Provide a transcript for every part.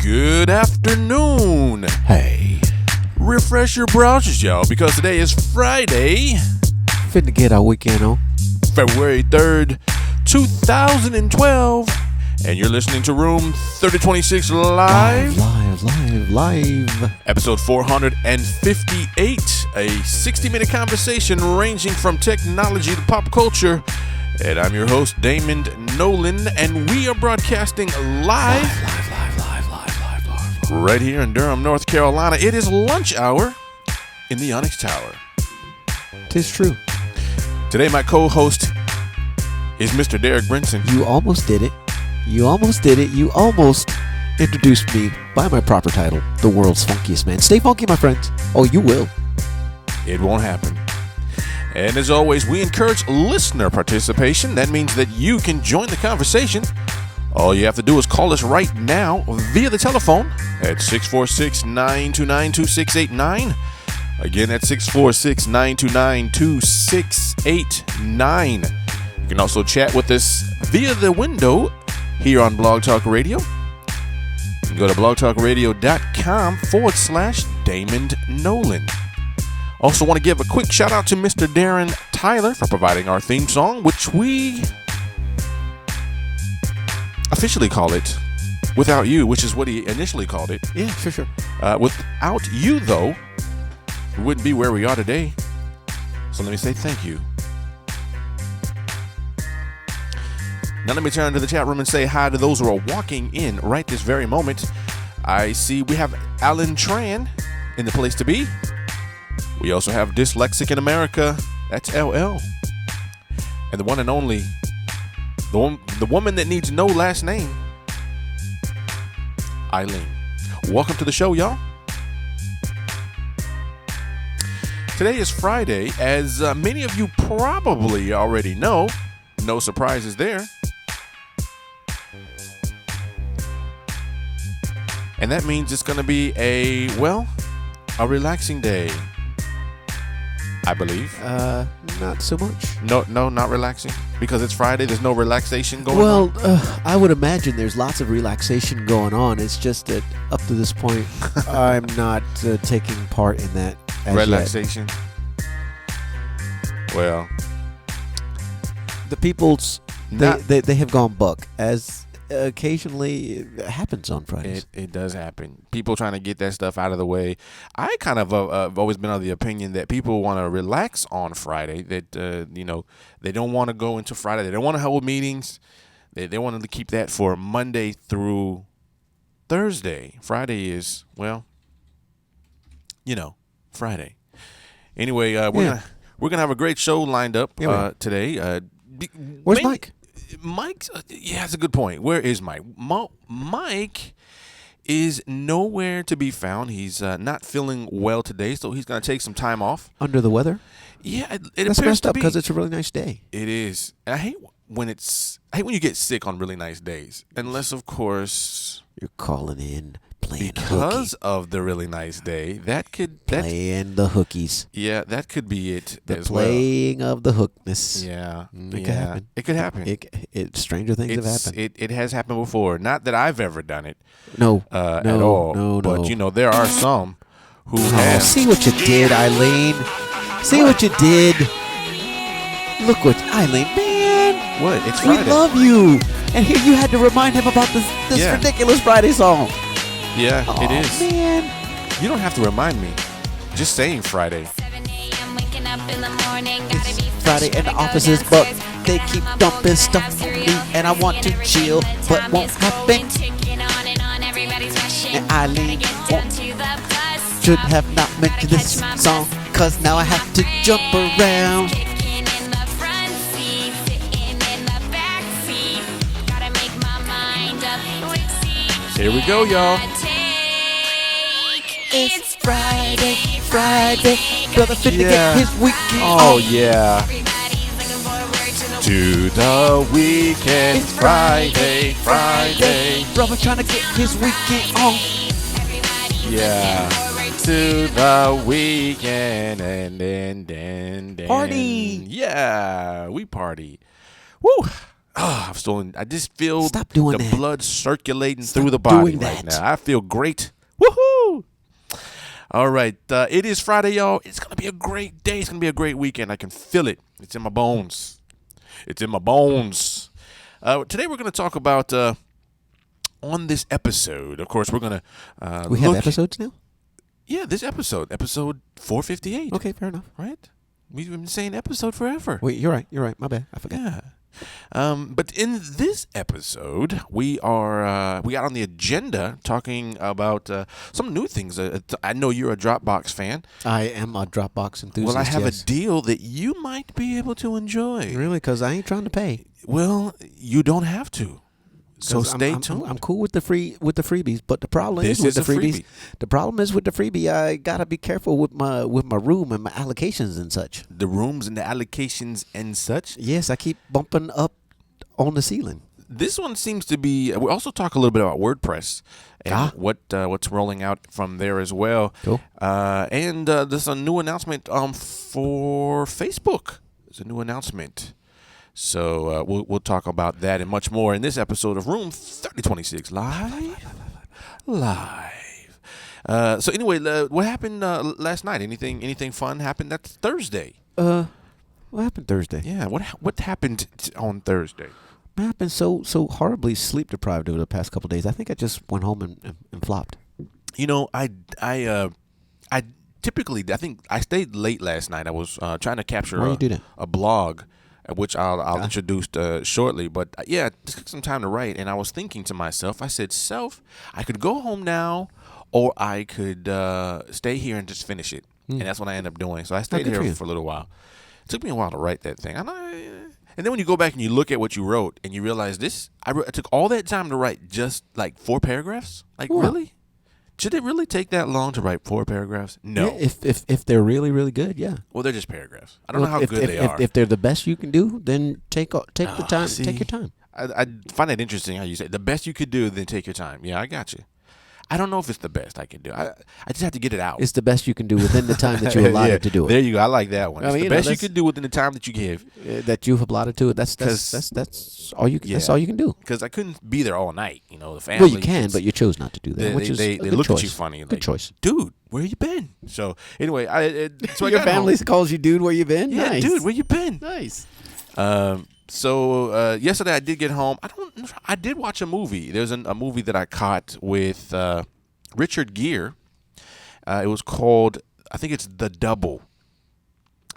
Good afternoon. Hey. Refresh your browsers, y'all, because today is Friday, Finna get our weekend on. February 3rd, 2012. And you're listening to Room 3026 Live. Live. Episode 458. A 60-minute conversation ranging from technology to pop culture. And I'm your host, Damond Nollan. And we are broadcasting live. Right here in Durham, North Carolina. It is lunch hour in the Onyx Tower. 'Tis true. Today, my co-host is Mr. Derek Brinson. You almost did it. You almost introduced me by my proper title, the world's funkiest man. Stay funky, my friends. Oh, you will. It won't happen. And as always, we encourage listener participation. That means that you can join the conversation. All you have to do is call us right now via the telephone at 646-929-2689. Again, at 646-929-2689. You can also chat with us via the window here on Blog Talk Radio. You can go to blogtalkradio.com/Damond Nollan. Also want to give a quick shout out to Mr. Darren Tyler for providing our theme song, which we officially call it Without You, which is what he initially called it. Yeah, sure. Without you, though, we wouldn't be where we are today. So let me say thank you. Now let me turn to the chat room and say hi to those who are walking in right this very moment. I see we have Alan Tran in the place to be. We also have Dyslexic in America. That's LL. And the one and only, the woman that needs no last name, Eileen. Welcome to the show, y'all. Today is Friday, as many of you probably already know. No surprises there. And that means it's going to be a relaxing day, I believe. Not so much. No, not relaxing? Because it's Friday, there's no relaxation going on? Well, I would imagine there's lots of relaxation going on. It's just that up to this point, I'm not taking part in that as Relaxation? Yet. Well, The people's, they have gone buck, as occasionally it happens on Fridays. It does happen. People trying to get that stuff out of the way. I kind of have always been of the opinion that people want to relax on Friday. That they don't want to go into Friday. They don't want to hold meetings. They want to keep that for Monday through Thursday. Friday is Friday. Anyway, we're gonna have a great show lined up today. Where's Mike? Mike, that's a good point. Where is Mike? Mike is nowhere to be found. He's not feeling well today, so he's going to take some time off. Under the weather? Yeah, it That's appears messed to up be. because it's a really nice day. It is. I hate when you get sick on really nice days, unless of course You're calling in, playing because hooky. of the really nice day. Playing the hookies. Yeah, that could be it. The as playing of the hookness. well. Yeah, It could happen. It could happen. Stranger things have happened. It has happened before. Not that I've ever done it. No, at all. No. But there are some who have. See what you did, Eileen. See what you did. Look what Eileen, man. What? It's We Friday. love you. And here you had to remind him about this ridiculous Friday song. Yeah, it is. Man. You don't have to remind me. Just saying Friday. It's Friday and the offices, but they keep dumping stuff on me, and I want to chill, but won't happen. And Eileen should have not mentioned this song, cause now I have to jump around. Here we go, y'all. It's Friday, brother fit to get his weekend Oh, on. yeah. To the weekend. It's Friday. Brother trying to get his weekend on. Yeah. To the weekend and then Party. Yeah, we party. Woo. I just feel Stop doing the that. blood circulating Stop through the body doing right that. now. I feel great. Woohoo! All right. It is Friday, y'all. It's going to be a great day. It's going to be a great weekend. I can feel it. It's in my bones. It's in my bones. Today we're going to talk about, on this episode, of course, we're going to We have episodes now? Yeah, this episode 458. Okay, fair enough. Right? We've been saying episode forever. Wait, you're right. My bad. I forgot. Yeah. But in this episode, we got on the agenda talking about some new things. I know you're a Dropbox fan. I am a Dropbox enthusiast. Well, I have yes. a deal that you might be able to enjoy. Really? Because I ain't trying to pay. Well, you don't have to. So stay tuned. I'm cool with the freebies, but the problem This is with is the a freebies. freebie. The problem is with the freebie. I gotta be careful with my room and my allocations and such. The rooms and the allocations and such. Yes, I keep bumping up on the ceiling. This one seems to be. We also talk a little bit about WordPress and what's rolling out from there as well. Cool. And there's a new announcement for Facebook. There's a new announcement. So we'll talk about that and much more in this episode of Room 3026 live. So anyway, what happened last night? Anything fun happened? That's Thursday. What happened Thursday? Yeah. What happened on Thursday? I've been so horribly sleep deprived over the past couple of days. I think I just went home and flopped. You know, I typically I think I stayed late last night. I was trying to capture Why you do that? a blog, which I'll introduce shortly. But yeah, it took some time to write, and I was thinking to myself, I said, I could go home now, or I could stay here and just finish it. And that's what I ended up doing. So I stayed here for a little while. It took me a while to write that thing. And then when you go back and you look at what you wrote, and you realize I took all that time to write just like 4 paragraphs. Like, really? Should it really take that long to write 4 paragraphs? No. Yeah, if they're really, really good, yeah. Well, they're just paragraphs. I don't know how good they are. If they're the best you can do, then take the time. Take your time. I find it interesting how you say the best you could do, then take your time. Yeah, I got you. I don't know if it's the best I can do. I just have to get it out. It's the best you can do within the time that you allotted to do it. There you go. I like that one. I It's mean, the best you could do within the time that you give. That you've allotted to it. That's all you. That's all you can do. Because I couldn't be there all night. You know, the family. Well, you can, but you chose not to do that. They look at you funny. Good choice, dude. Where you been? So anyway, so your family calls you dude. Where you been? Yeah, nice. dude. Where you been? Nice. So yesterday I did get home. I did watch a movie. There's a movie that I caught with Richard Gere. It was called, I think it's The Double.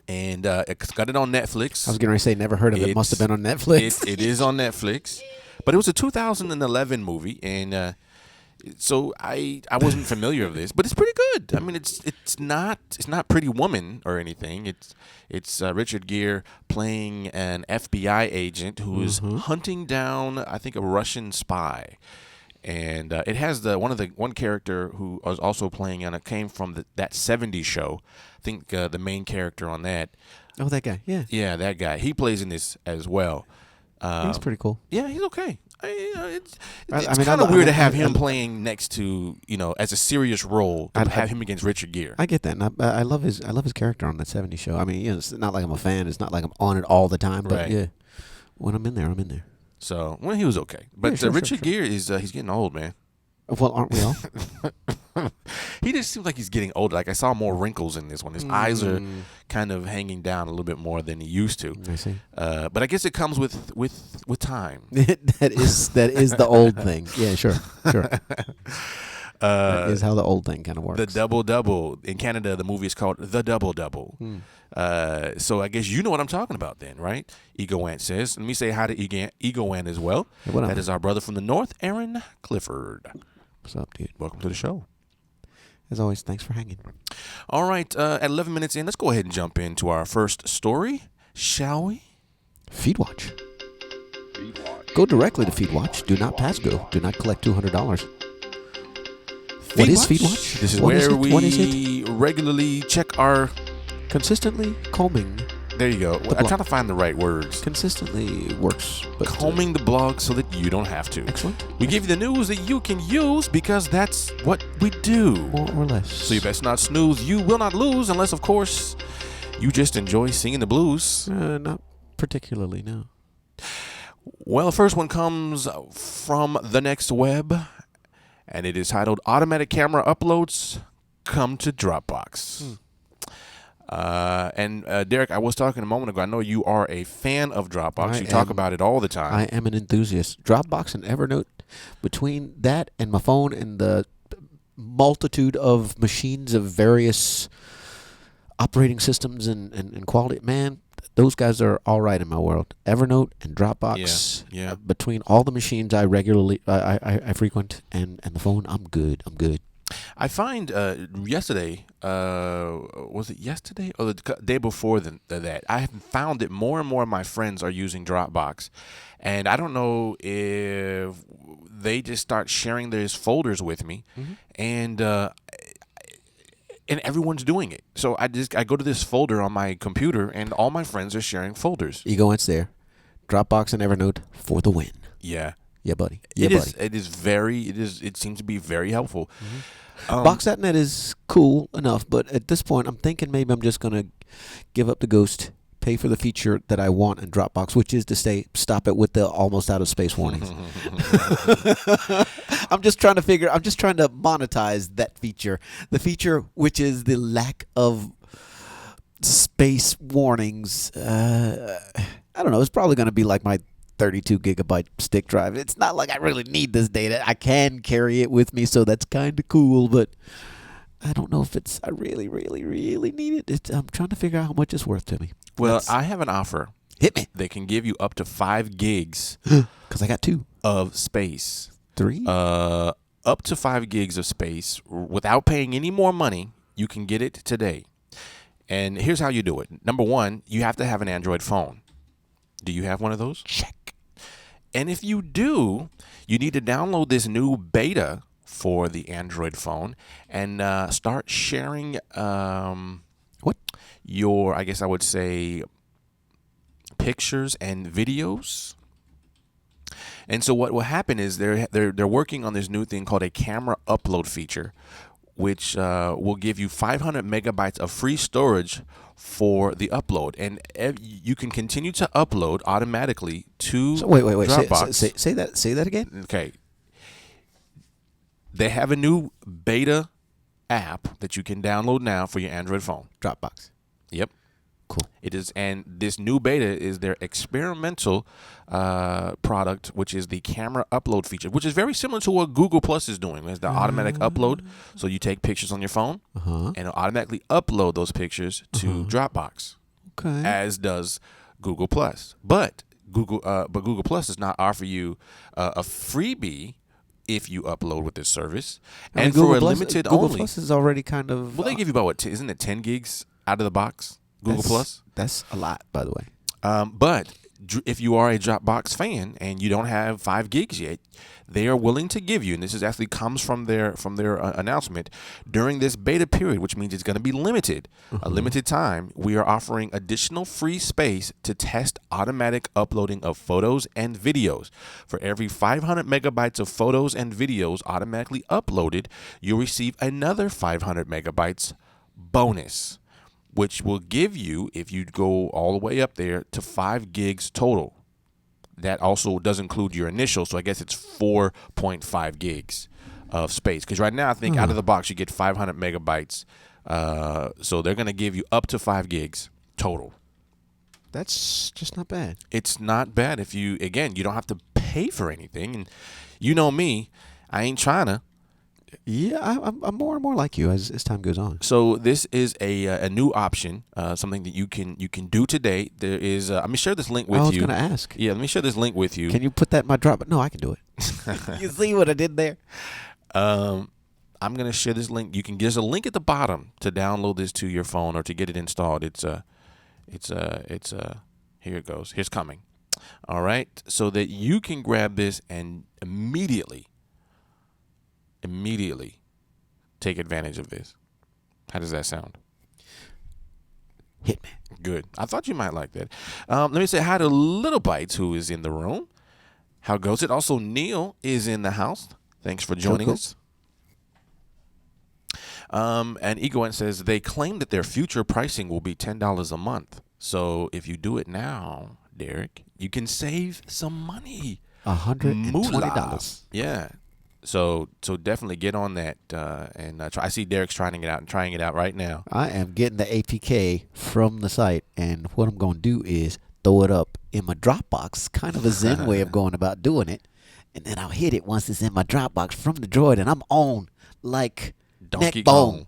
And it's got it on Netflix. I was going to say, never heard of it. Must have been on Netflix. It is on Netflix. But it was a 2011 movie. And so I wasn't familiar with this. But it's pretty good. I mean, it's not Pretty Woman or anything. It's Richard Gere playing an FBI agent who is hunting down, I think, a Russian spy. And it has one character who was also playing on it came from that 70s show. I think the main character on that. Oh, that guy. Yeah. Yeah, that guy. He plays in this as well. He's pretty cool. Yeah, he's okay. It's kind of weird to have him playing next to, as a serious role, to have him against Richard Gere. I get that. And I love his character on that 70s show. I mean, it's not like I'm a fan. It's not like I'm on it all the time. But yeah, when I'm in there, I'm in there. So, he was okay. But Richard Gere is he's getting old, man. Well, aren't we all? He just seems like he's getting older. Like I saw more wrinkles in this one. His eyes are kind of hanging down a little bit more than he used to. I see. But I guess it comes with time. that is the old thing. Yeah, sure. That is how the old thing kind of works. The Double. In Canada, the movie is called The Double. So I guess you know what I'm talking about then, right? Ego Ant says. Let me say hi to Ego Ant as well. Hey, that is our brother from the north, Aaron Clifford. What's up, dude? Welcome to the show. As always, thanks for hanging. All right, at 11 minutes in, let's go ahead and jump into our first story, shall we? FeedWatch. Go directly to FeedWatch. Do not pass go. Do not collect $200. What is FeedWatch? This is where we regularly check our... Consistently combing. There you go. I'm trying to find the right words. Consistently works. But combing the blog so that you don't have to. Excellent. We give you the news that you can use because that's what we do. More or less. So you best not snooze. You will not lose unless, of course, you just enjoy singing the blues. Not particularly, no. Well, the first one comes from the next web, and it is titled "Automatic Camera Uploads Come to Dropbox." And Derek, I was talking a moment ago. I know you are a fan of Dropbox. You talk about it all the time. I am an enthusiast. Dropbox and Evernote, between that and my phone and the multitude of machines of various operating systems and quality, man, those guys are all right in my world. Evernote and Dropbox. Yeah. Between all the machines I regularly I frequent and the phone, I'm good. I find yesterday, was it yesterday or the day before that, I have found that more and more of my friends are using Dropbox. And I don't know if they just start sharing these folders with me, and everyone's doing it. So I go to this folder on my computer, and all my friends are sharing folders. Ego Ants there. Dropbox and Evernote for the win. Yeah. Yeah, buddy. It seems to be very helpful. Box.net is cool enough, but at this point, I'm thinking maybe I'm just going to give up the ghost, pay for the feature that I want in Dropbox, which is to stop it with the almost out of space warnings. I'm just trying to monetize that feature. The feature which is the lack of space warnings. I don't know. It's probably going to be like my 32 gigabyte stick drive. It's not like I really need this data. I can carry it with me, so that's kind of cool, but I don't know if I really, really, really need it. I'm trying to figure out how much it's worth to me. Well, I have an offer. Hit me. They can give you up to 5 gigs because I got 2 of space. 3? Up to 5 gigs of space without paying any more money. You can get it today. And here's how you do it. Number 1, you have to have an Android phone. Do you have one of those? Check. And if you do, you need to download this new beta for the Android phone and start sharing your, I guess I would say, pictures and videos. And so what will happen is they're working on this new thing called a camera upload feature, which will give you 500 megabytes of free storage for the upload, and you can continue to upload automatically to Dropbox. Say that again. Okay. They have a new beta app that you can download now for your Android phone. Dropbox. Yep. Cool. It is, and this new beta is their experimental product, which is the camera upload feature, which is very similar to what Google Plus is doing. It's the automatic upload. So you take pictures on your phone, and it'll automatically upload those pictures to Dropbox. Okay. As does Google Plus. But Google Plus does not offer you a freebie if you upload with this service, and for a limited Google only. Plus is already kind of. Well, they give you about isn't it 10 gigs out of the box? Google Plus. That's a lot, by the way. But if you are a Dropbox fan and you don't have 5 gigs yet, they are willing to give you, and this is actually comes from their announcement, during this beta period, which means it's going to be limited, a limited time, we are offering additional free space to test automatic uploading of photos and videos. For every 500 megabytes of photos and videos automatically uploaded, you'll receive another 500 megabytes bonus, which will give you, if you go all the way up there, to 5 gigs total. That also does include your initial, so I guess it's 4.5 gigs of space. Because right now, I think out of the box, you get 500 megabytes. So they're going to give you up to 5 gigs total. That's just not bad. It's not bad if you don't have to pay for anything. And you know me, I ain't trying to. Yeah, I'm more and more like you as time goes on. So this is a new option, something that you can do today. There is, let me share this link with you. I was going to ask. Yeah, let me share this link with you. Can you put that in my Dropbox? No, I can do it. You see what I did there? I'm going to share this link. There's a link at the bottom to download this to your phone or to get it installed. Here it goes. Here's coming. All right, so that you can grab this and immediately take advantage of this. How does that sound? Hit me. Good. I thought you might like that. Let me say hi to Little Bites, who is in the room. How goes it? Also, Neil is in the house. Thanks for joining us. And Egoent says they claim that their future pricing will be $10 a month. So if you do it now, Derek. You can save some money. $120. Yeah. So definitely get on that and try. I see Derek's trying it out right now. I am getting the APK from the site, and what I'm going to do is throw it up in my Dropbox, kind of a Zen way of going about doing it, and then I'll hit it once it's in my Dropbox from the Droid, and I'm on like Donkey neck bone.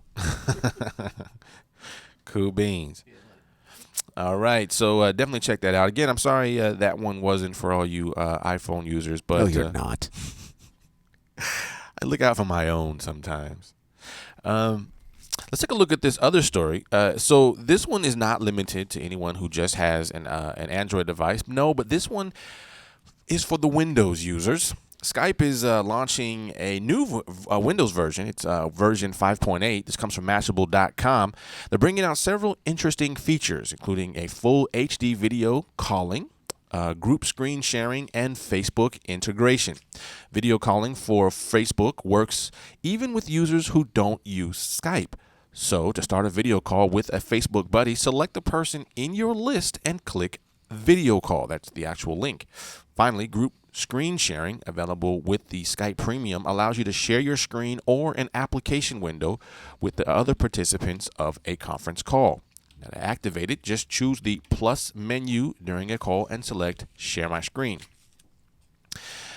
Cool beans. All right, so definitely check that out. Again, I'm sorry that one wasn't for all you iPhone users, but No, you're not. I look out for my own sometimes. Let's take a look at this other story. So this one is not limited to anyone who just has an Android device. No, but this one is for the Windows users. Skype is launching a new Windows version. It's version 5.8. This comes from Mashable.com. They're bringing out several interesting features, including a full HD video calling, group screen sharing, and Facebook integration. Video calling for Facebook works even with users who don't use Skype. So to start a video call with a Facebook buddy, select the person in your list and click video call. That's the actual link. Finally, group screen sharing, available with the Skype Premium, allows you to share your screen or an application window with the other participants of a conference call. Now, to activate it, just choose the plus menu during a call and select Share My Screen.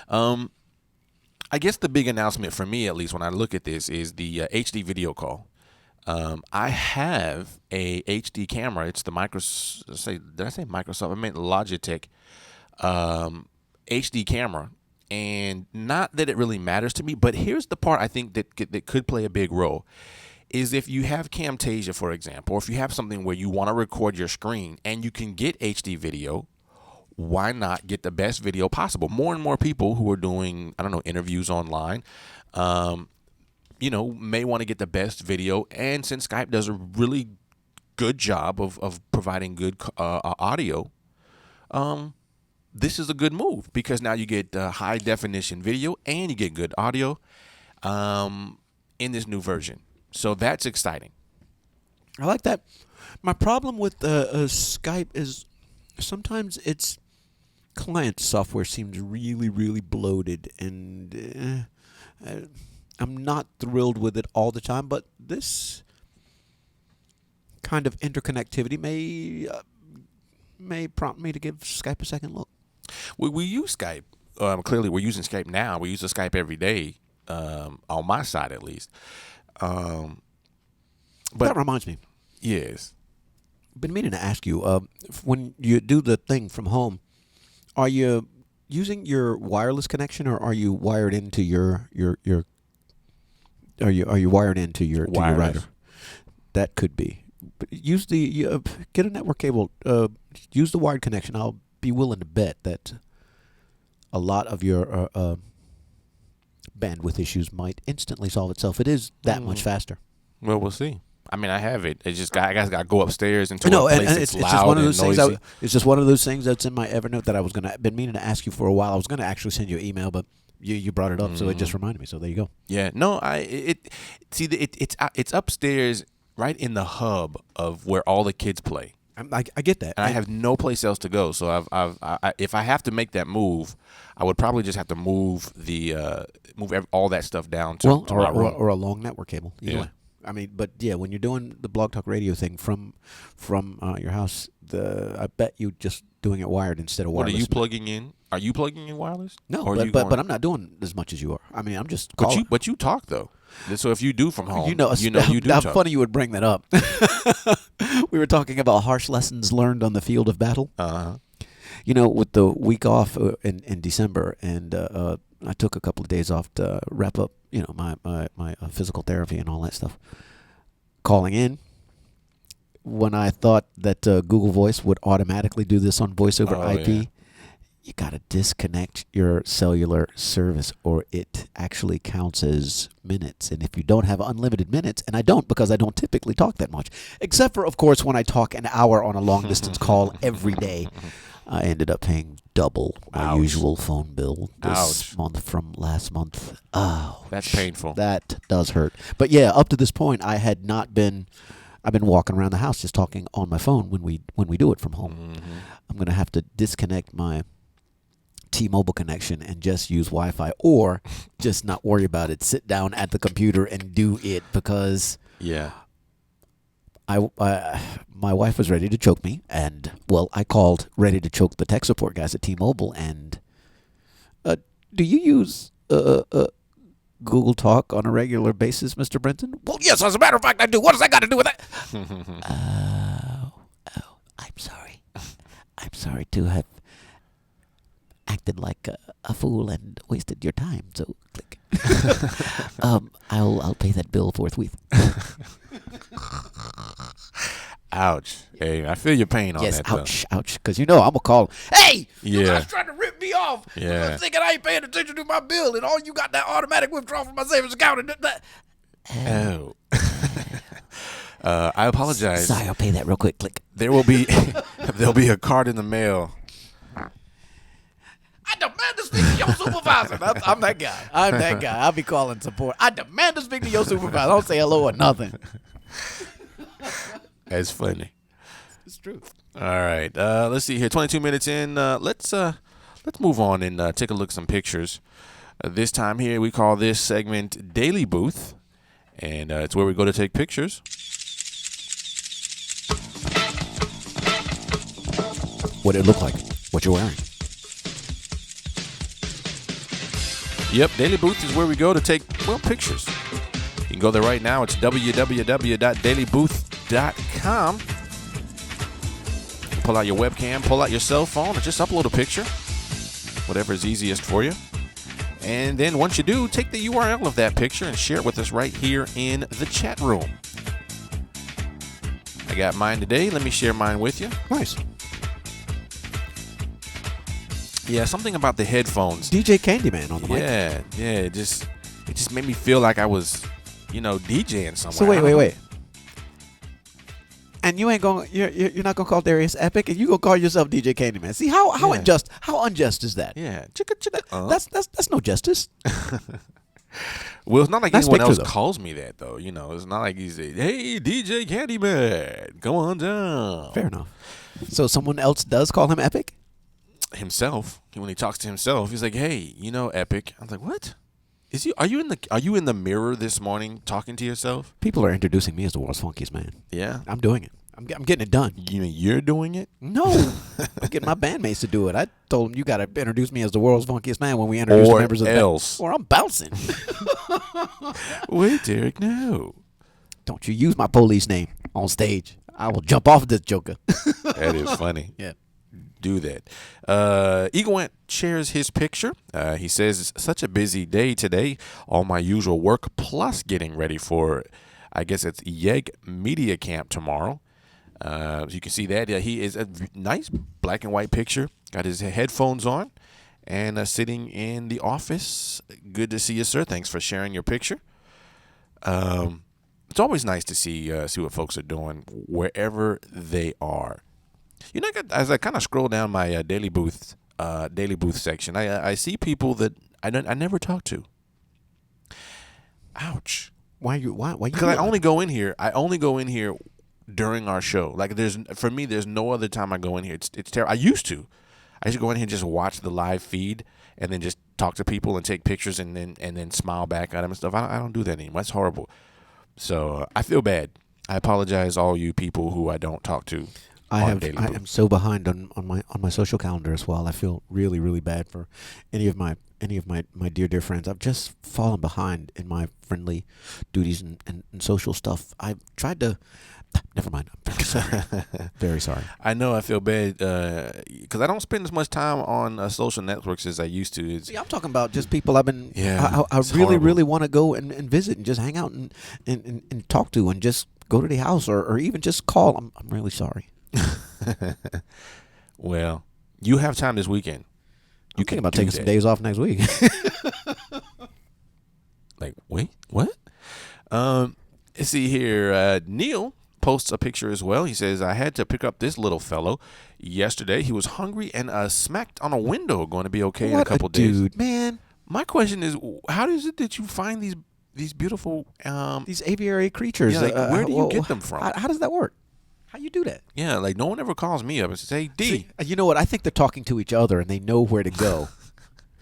I guess the big announcement for me, at least when I look at this, is the HD video call. I have a HD camera. It's the did I say Microsoft? I meant Logitech HD camera. And not that it really matters to me, but here's the part I think that could play a big role. Is if you have Camtasia, for example, or if you have something where you want to record your screen and you can get HD video, why not get the best video possible? More and more people who are doing, interviews online, may want to get the best video. And since Skype does a really good job of providing good audio, this is a good move because now you get high definition video and you get good audio in this new version. So that's exciting. I like that. My problem with Skype is sometimes its client software seems really, really bloated, and I'm not thrilled with it all the time. But this kind of interconnectivity may prompt me to give Skype a second look. We use Skype. Clearly, we're using Skype now. We use the Skype every day, on my side at least. But that reminds me. Yes. I've been meaning to ask you, when you do the thing from home, are you using your wireless connection or are you wired into your are you wired into your router? That could be. But use the get a network cable. Use the wired connection. I'll be willing to bet that a lot of your bandwidth issues might instantly solve itself. It is that much faster. Well, we'll see. I mean, I have it. It's just I guys got to go upstairs into a place and that's it's loud just one of those and things. noisy. It's just one of those things that's in my Evernote that I was been meaning to ask you for a while. I was gonna actually send you an email, but you brought it up, so it just reminded me. So there you go. Yeah. No, it's upstairs, right in the hub of where all the kids play. I get that. And I have no place else to go. So if I have to make that move, I would probably just have to move all that stuff down to my room. Or a long network cable. Either way. I mean, but yeah, when you're doing the Blog Talk Radio thing from your house, I bet you just doing it wired instead of wireless. What are you plugging in? Are you plugging in wireless? No, but I'm not doing as much as you are. I mean, I'm just calling. But you talk though. So if you do from home, you do how talk. Funny you would bring that up. We were talking about harsh lessons learned on the field of battle. Uh-huh. With the week off in December, and I took a couple of days off to wrap up, my physical therapy and all that stuff. Calling in, when I thought that Google Voice would automatically do this on voice over IP, you got to disconnect your cellular service or it actually counts as minutes. And if you don't have unlimited minutes, and I don't because I don't typically talk that much, except for, of course, when I talk an hour on a long-distance call every day, I ended up paying double my usual phone bill this month from last month. Oh, that's painful. That does hurt. But yeah, up to this point, I had not been I've been walking around the house just talking on my phone when we do it from home. I'm gonna have to disconnect my T-Mobile connection and just use Wi-Fi, or just not worry about it. Sit down at the computer and do it, because my wife was ready to choke me, and I called ready to choke the tech support guys at T-Mobile. And do you use Google Talk on a regular basis, Mr. Brenton? Well, yes, as a matter of fact, I do. What does that got to do with that? I'm sorry. I'm sorry to have acted like a fool and wasted your time. So click. I'll pay that bill forthwith. Ouch. Hey, I feel your pain on that. Yes, ouch. Because I'm going to call him. Hey, you guys trying to rip me off. Yeah. I'm thinking I ain't paying attention to my bill, and all you got that automatic withdrawal from my savings account. And I apologize. Sorry, I'll pay that real quick. Click. There'll be a card in the mail. I demand to speak to your supervisor. I'm that guy. I'll be calling support. I demand to speak to your supervisor. Don't say hello or nothing. That's funny. It's true. All right. Let's see here. 22 minutes in. Let's move on and take a look at some pictures. This time here, we call this segment Daily Booth, and it's where we go to take pictures. What it look like? What you're wearing? Yep, Daily Booth is where we go to take pictures. You can go there right now. It's www.dailybooth.com. Pull out your webcam, pull out your cell phone, and just upload a picture. Whatever is easiest for you. And then once you do, take the URL of that picture and share it with us right here in the chat room. I got mine today. Let me share mine with you. Nice. Yeah, something about the headphones. DJ Candyman on the mic. Yeah. It just made me feel like I was, DJing somewhere. So wait. And you're not gonna call Darius Epic, and you gonna call yourself DJ Candyman. See how unjust is that? Yeah. That's no justice. Well, it's not like anyone else calls me that, though. It's not like he's hey, DJ Candyman, come on down. Fair enough. So someone else does call him Epic? Himself. When he talks to himself, he's like, hey, Epic. I'm like, what? Are you in the mirror this morning talking to yourself? People are introducing me as the world's funkiest man. Yeah. I'm doing it. I'm getting it done. You mean you're doing it? No. I'm getting my bandmates to do it. I told them you got to introduce me as the world's funkiest man when we introduce the members of the band. Or I'm bouncing. Wait, Derek, no. Don't you use my police name on stage. I will jump off this joker. That is funny. Yeah. Do that. Eagle Ant shares his picture. He says, it's such a busy day today. All my usual work plus getting ready for, I guess it's YEG Media Camp tomorrow. You can see that. He is a nice black and white picture. Got his headphones on and sitting in the office. Good to see you, sir. Thanks for sharing your picture. It's always nice to see what folks are doing wherever they are. As I kind of scroll down my daily booth section, I see people that I never talk to. Ouch. Why? Because I only go in here during our show. Like for me, there's no other time I go in here. It's terrible. I used to go in here and just watch the live feed and then just talk to people and take pictures and then smile back at them and stuff. I don't do that anymore. That's horrible. So I feel bad. I apologize, all you people who I don't talk to. I am so behind on my social calendar as well. I feel really, really bad for any of my dear friends. I've just fallen behind in my friendly duties and social stuff. I've tried to. Never mind. I'm very sorry. Very sorry. I know. I feel bad because I don't spend as much time on social networks as I used to. See, I'm talking about just people I've been. Yeah, I really, really want to go and visit and just hang out and talk to and just go to the house or even just call. I'm really sorry. Well, you have time this weekend. You can about taking some days off next week. Like, wait, what? Let's see here. Neil posts a picture as well. He says, I had to pick up this little fellow yesterday. He was hungry and smacked on a window. Going to be okay in a couple days. Dude, man. My question is, how is it that you find these these beautiful these aviary creatures. Yeah, like, where do you get them from? How does that work? How you do that? Yeah, like no one ever calls me up and says, "Hey, D." See, you know what? I think they're talking to each other and they know where to go.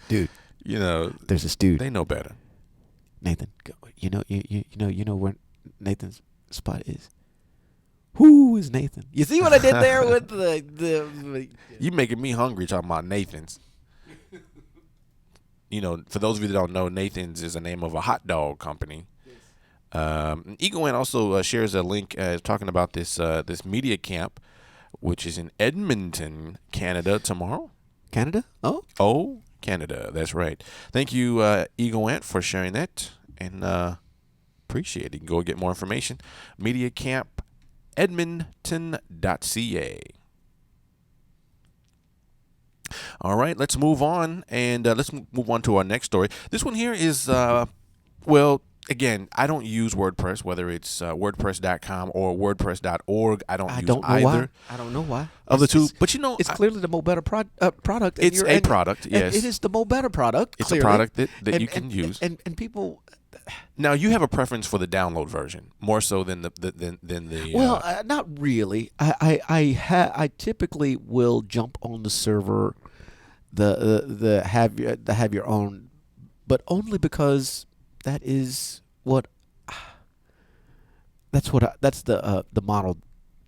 Dude, you know, there's this dude. They know better. Nathan, you know where Nathan's spot is. Who is Nathan? You see what I did there with the You making me hungry talking about Nathan's. You know, for those of you that don't know, Nathan's is the name of a hot dog company. EgoAnt also shares a link talking about this media camp, which is in Edmonton, Canada tomorrow. Canada? Oh, Canada. That's right. Thank you, EgoAnt, for sharing that, and appreciate it. You can go get more information. Media Camp Edmonton.ca. All right, let's move on, and let's move on to our next story. This one here is, well, again, I don't use WordPress, whether it's WordPress.com or WordPress.org. I don't use either. I don't know why. Of the two, but you know, it's clearly the Mo Better product. It's a product, yes. It is the Mo Better product. It's clearly. a product that you can use. And people. Now you have a preference for the download version more so than the. Well, not really. I typically will jump on the server, the have your own, but only because that's the model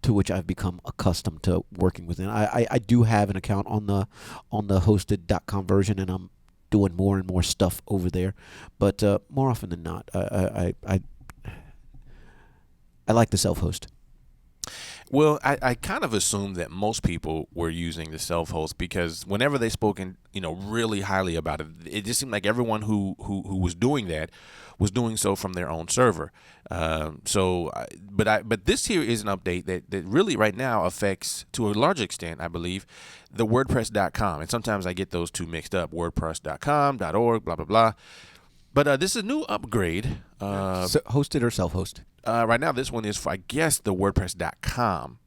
to which I've become accustomed to working within. I do have an account on the hosted.com version, and I'm doing more and more stuff over there, but more often than not, I like the self-host. Well, I kind of assumed that most people were using the self-host because whenever they spoken, really highly about it, it just seemed like everyone who was doing that was doing so from their own server. But this here is an update that really right now affects, to a large extent, I believe, the WordPress.com. And sometimes I get those two mixed up, WordPress.com, .org, blah, blah, blah. But this is a new upgrade. So hosted or self-host? Right now, this one is for, I guess, the WordPress.com,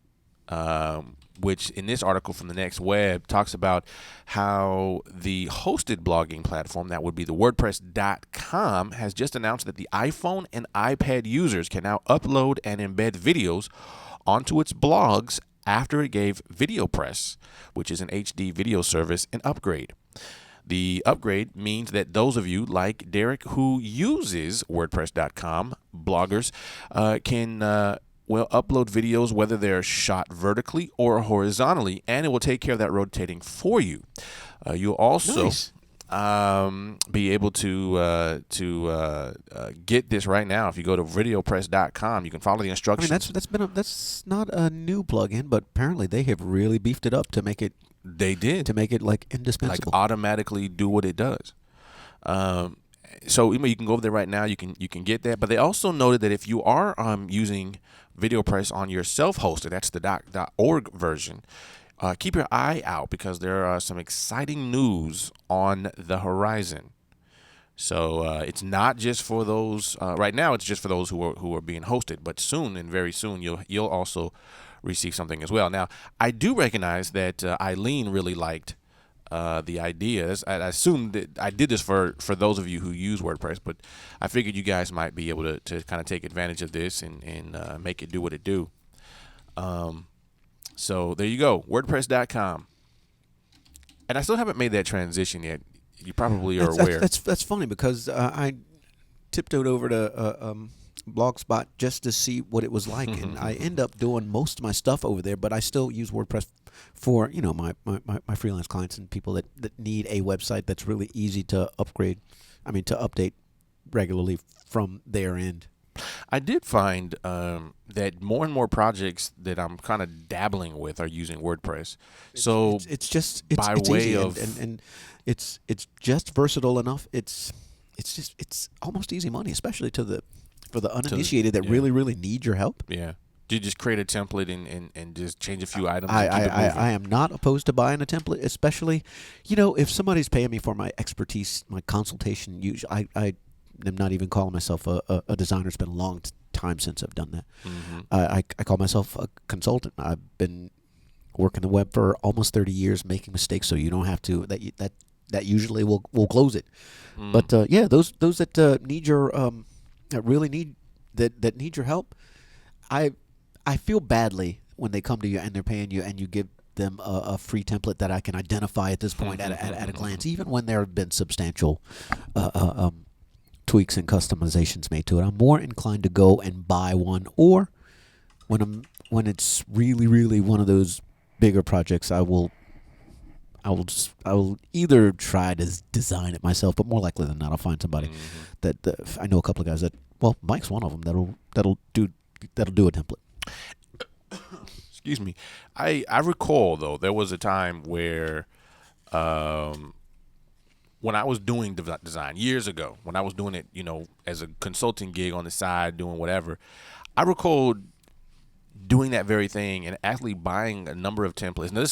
which in this article from the Next Web talks about how the hosted blogging platform, that would be the WordPress.com, has just announced that the iPhone and iPad users can now upload and embed videos onto its blogs after it gave VideoPress, which is an HD video service, an upgrade. The upgrade means that those of you like Derek who uses WordPress.com, bloggers, can upload videos whether they're shot vertically or horizontally, and it will take care of that rotating for you. You'll also be able to get this right now. If you go to VideoPress.com, you can follow the instructions. I mean, that's not a new plugin, but apparently they have really beefed it up to make it. They did to make it like indispensable, like automatically do what it does. So you can go over there right now. You can get that. But they also noted that if you are using VideoPress on your self-hosted, that's the .org version, keep your eye out because there are some exciting news on the horizon. So it's not just for those. Right now, it's just for those who are being hosted. But soon, and very soon, you'll also receive something as well. Now, I do recognize that Eileen really liked the idea. I assume that I did this for those of you who use WordPress, but I figured you guys might be able to kind of take advantage of this and make it do what it do. So there you go, WordPress.com. And I still haven't made that transition yet. You probably are aware. That's funny because I tiptoed over to Blogspot just to see what it was like, and I end up doing most of my stuff over there, but I still use WordPress for my freelance clients and people that need a website that's really easy to update regularly from their end. I did find that more and more projects that I'm kind of dabbling with are using WordPress. So it's just just versatile enough. It's almost easy money, especially for the uninitiated that really need your help. Yeah. You just create a template and just change a few items. I am not opposed to buying a template, especially, if somebody's paying me for my expertise, my consultation. Usually, I am not even calling myself a designer. It's been a long time since I've done that. Mm-hmm. I call myself a consultant. I've been working the web for almost 30 years, making mistakes, so you don't have to. That usually will close it. Mm. But those that need your that really need your help, I feel badly when they come to you and they're paying you and you give them a free template that I can identify at this point at a glance, even when there have been substantial tweaks and customizations made to it. I'm more inclined to go and buy one, or when it's really one of those bigger projects, I will either try to design it myself, but more likely than not, I'll find somebody that I know a couple of guys that. Well, Mike's one of them that'll do a template. Excuse me. I recall though there was a time where, when I was doing design years ago, when I was doing it, as a consulting gig on the side, doing whatever, I recall doing that very thing and actually buying a number of templates. Now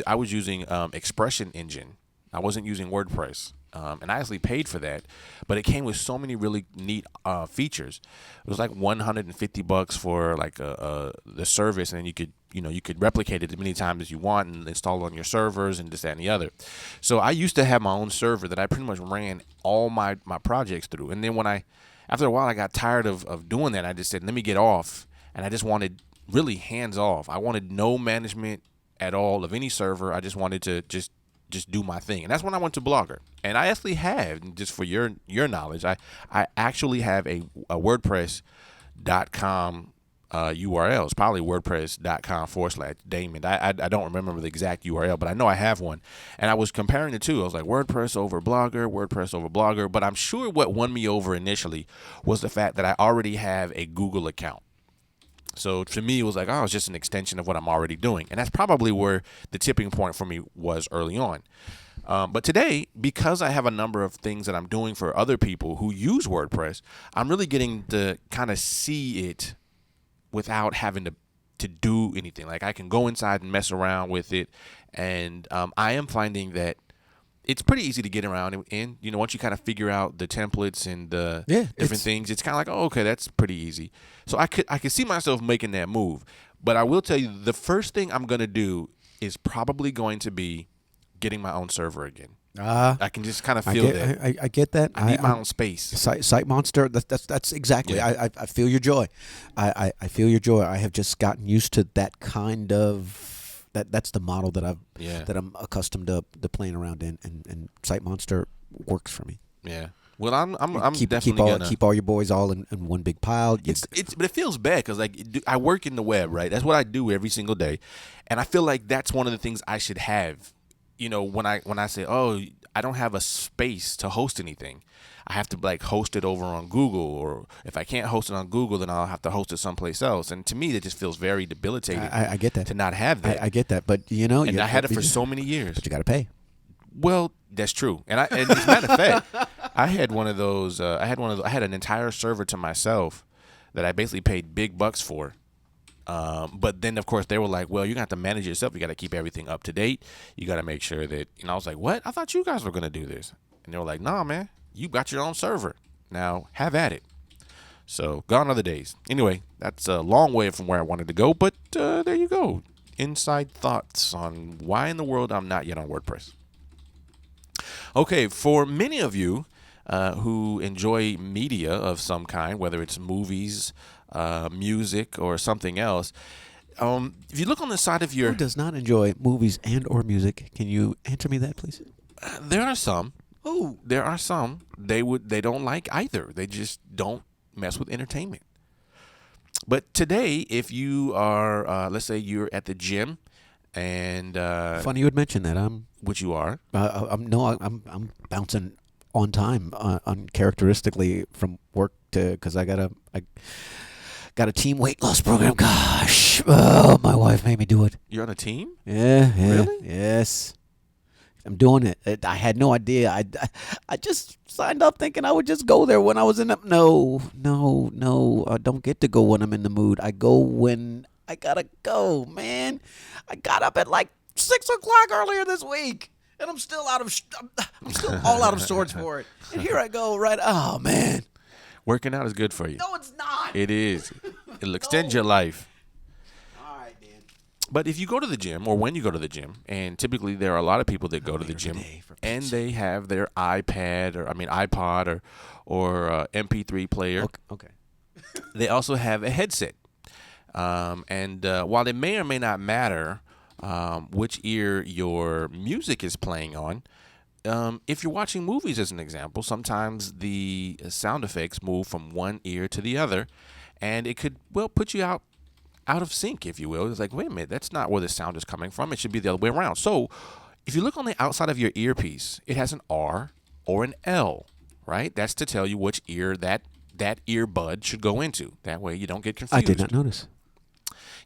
I was using Expression Engine. I wasn't using WordPress. And I actually paid for that, but it came with so many really neat features. It was like $150 for like the service, and then you could replicate it as many times as you want and install it on your servers and this, that, and the other. So I used to have my own server that I pretty much ran all my projects through. And then after a while, I got tired of doing that. I just said, let me get off, and I just wanted really hands off. I wanted no management at all of any server. I just wanted to just do my thing. And that's when I went to Blogger. And I actually have, just for your knowledge, I actually have a WordPress.com URL. It's probably WordPress.com/Damond. I don't remember the exact URL, but I know I have one. And I was comparing the two. I was like, WordPress over Blogger, WordPress over Blogger. But I'm sure what won me over initially was the fact that I already have a Google account. So to me, it was like, it's just an extension of what I'm already doing. And that's probably where the tipping point for me was early on. But today, because I have a number of things that I'm doing for other people who use WordPress, I'm really getting to kind of see it without having to do anything. Like I can go inside and mess around with it. And I am finding that it's pretty easy to get around in. Once you kind of figure out the templates and the different things, it's kind of like, okay, that's pretty easy. So I could see myself making that move. But I will tell you, the first thing I'm going to do is probably going to be getting my own server again. I can just kind of feel that. I get that. I need my own space. Site Monster. That's exactly. Yeah. I feel your joy. I feel your joy. I have just gotten used to that kind of. That's the model that I'm accustomed to playing around in, and Site Monster works for me. Yeah. Well, I'm definitely gonna keep all your boys all in one big pile. But it feels bad because I work in the web, right? That's what I do every single day, and I feel like that's one of the things I should have. When I say, I don't have a space to host anything, I have to host it over on Google, or if I can't host it on Google, then I'll have to host it someplace else. And to me, that just feels very debilitating. I get that. To not have that. I get that, but and I had it for so many years. But you got to pay. Well, that's true. And as a matter of fact, I had one of those. I had an entire server to myself that I basically paid big bucks for. But then, of course, they were like, well, you got to manage it yourself. You got to keep everything up to date. You got to make sure that, I was like, what? I thought you guys were going to do this. And they were like, nah, man, you got your own server. Now have at it. So gone are the days. Anyway, that's a long way from where I wanted to go. But there you go. Inside thoughts on why in the world I'm not yet on WordPress. Okay, for many of you who enjoy media of some kind, whether it's movies, music, or something else, if you look on the side of your... Who does not enjoy movies and or music? Can you answer me that, please? There are some. Oh. There are some. They don't like either. They just don't mess with entertainment. But today, if you are, let's say you're at the gym, and funny you would mention that. Which you are. I'm bouncing on time, uncharacteristically from work because I got a team weight loss program. Gosh, my wife made me do it. You're on a team? Yeah. Really? Yes. I'm doing it. I had no idea. I just signed up thinking I would just go there when I was in the... No. I don't get to go when I'm in the mood. I go when I gotta go, man. I got up at 6 o'clock earlier this week, and I'm still all out of sorts for it. And here I go, right? Oh, man. Working out is good for you. No, it's not. It is. It'll extend your life. All right, man. But if you go to the gym, or when you go to the gym, and typically there are a lot of people that go to the gym and they have their iPod or MP3 player. Okay. They also have a headset. And while it may or may not matter which ear your music is playing on, if you're watching movies, as an example, sometimes the sound effects move from one ear to the other, and it could, put you out of sync, if you will. It's like, wait a minute, that's not where the sound is coming from. It should be the other way around. So if you look on the outside of your earpiece, it has an R or an L, right? That's to tell you which ear that earbud should go into. That way you don't get confused. I did not notice.